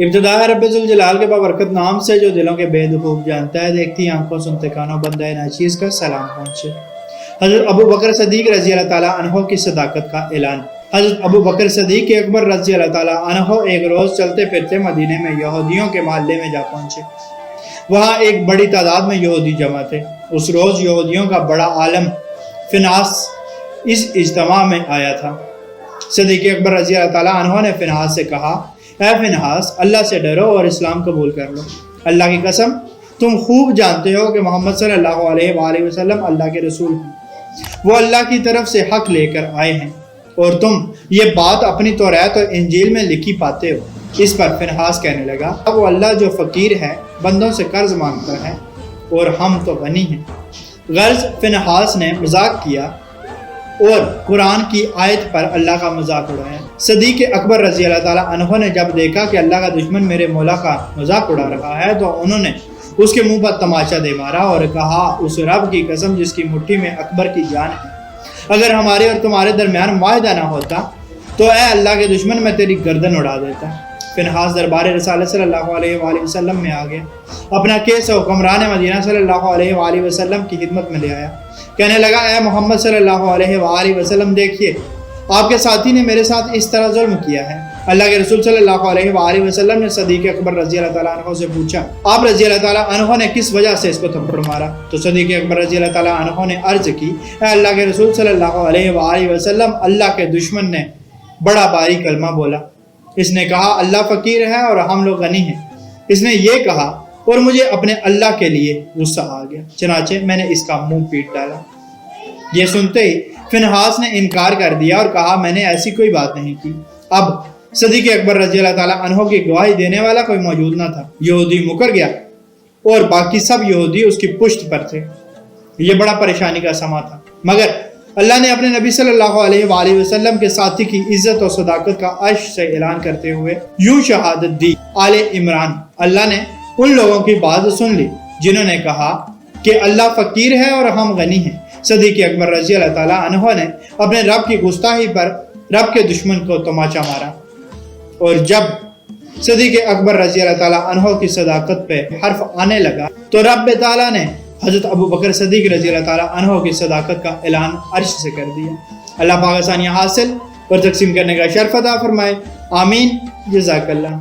ابتدا ہے رب ذوالجلال کے بابرکت نام سے جو دلوں کے بید خوب جانتا ہے، دیکھتی آنکھوں سنتے کانوں بندہ ناچیز کا سلام پہنچے۔ حضرت ابو بکر صدیق رضی اللہ تعالیٰ عنہ کی صداقت کا اعلان۔ حضرت ابو بکر صدیق اکبر رضی اللہ تعالیٰ عنہ ایک روز چلتے پھرتے مدینے میں یہودیوں کے محلے میں جا پہنچے۔ وہاں ایک بڑی تعداد میں یہودی جمع تھے۔ اس روز یہودیوں کا بڑا عالم فنحاس اس اجتماع میں آیا تھا۔ صدیق اکبر رضی اللہ تعالیٰ عنہ نے فنحاس سے کہا، اے فنحاس، اللہ سے ڈرو اور اسلام قبول کر لو۔ اللہ کی قسم، تم خوب جانتے ہو کہ محمد صلی اللہ علیہ وآلہ وسلم اللہ کے رسول ہیں، وہ اللہ کی طرف سے حق لے کر آئے ہیں، اور تم یہ بات اپنی توریت اور انجیل میں لکھی پاتے ہو۔ اس پر فنحاس کہنے لگا، وہ اللہ جو فقیر ہے، بندوں سے قرض مانگتا ہے، اور ہم تو غنی ہیں۔ غرض فنحاس نے مذاق کیا اور قرآن کی آیت پر اللہ کا مذاق اڑایا۔ صدیق اکبر رضی اللہ تعالیٰ عنہ نے جب دیکھا کہ اللہ کا دشمن میرے مولا کا مذاق اڑا رہا ہے، تو انہوں نے اس کے منہ پر تماچا دے مارا اور کہا، اس رب کی قسم جس کی مٹھی میں اکبر کی جان ہے، اگر ہمارے اور تمہارے درمیان معاہدہ نہ ہوتا تو اے اللہ کے دشمن میں تیری گردن اڑا دیتا۔ فنحاس دربار رسالت صلی اللہ علیہ وآلہ وسلم میں آ گیا، اپنا کیس حکمران مدینہ صلی اللہ علیہ وآلہ وسلم کی خدمت میں لے آیا۔ کہنے لگا، اے محمد صلی اللہ علیہ وآلہ وسلم، دیکھیے آپ کے ساتھی نے میرے ساتھ اس طرح ظلم کیا ہے۔ اللہ کے رسول صلی اللہ علیہ وآلہ وسلم نے صدیق اکبر رضی اللہ تعالیٰ عنہ سے پوچھا، آپ رضی اللہ تعالیٰ عنہ نے کس وجہ سے اس کو تھپڑ مارا؟ تو صدیق اکبر رضی اللہ تعالیٰ عنہ نے عرض کی، اے اللہ کے رسول صلی اللہ علیہ وآلہ وسلم، اللہ کے دشمن نے بڑا باری کلمہ بولا۔ اس نے کہا اللہ فقیر ہے اور ہم لوگ غنی ہیں۔ اس نے یہ کہا اور مجھے اپنے اللہ کے لیے غصہ آ گیا، چنانچہ میں نے اس کا منہ پیٹ ڈالا۔ یہ سنتے ہی فنحاس نے انکار کر دیا اور کہا، میں نے ایسی کوئی بات نہیں کی۔ اب صدیق اکبر رضی اللہ تعالیٰ عنہ کی گواہی دینے والا کوئی موجود نہ تھا۔ یہودی مکر گیا اور باقی سب یہودی اس کی پشت پر تھے۔ یہ بڑا پریشانی کا سما تھا، مگر اللہ نے اپنے نبی صلی اللہ علیہ وآلہ وسلم کے ساتھی کی عزت اور صداقت کا عرش سے اعلان کرتے ہوئے یوں شہادت دی، آل عمران۔ اللہ نے ان لوگوں کی بات سن لی جنہوں نے کہا کہ اللہ فقیر ہے اور ہم غنی ہیں۔ صدیق اکبر رضی اللہ تعالیٰ عنہ نے اپنے رب کی گستاخی پر رب کے دشمن کو تماچا مارا، اور جب صدیق اکبر رضی اللہ تعالیٰ عنہ کی صداقت پہ حرف آنے لگا تو رب تعالیٰ نے حضرت ابو بکر صدیق رضی اللہ تعالیٰ عنہ کی صداقت کا اعلان عرش سے کر دیا۔ اللہ پاک آسانیاں حاصل اور تقسیم کرنے کا شرف عطا فرمائے، آمین، جزاک اللہ۔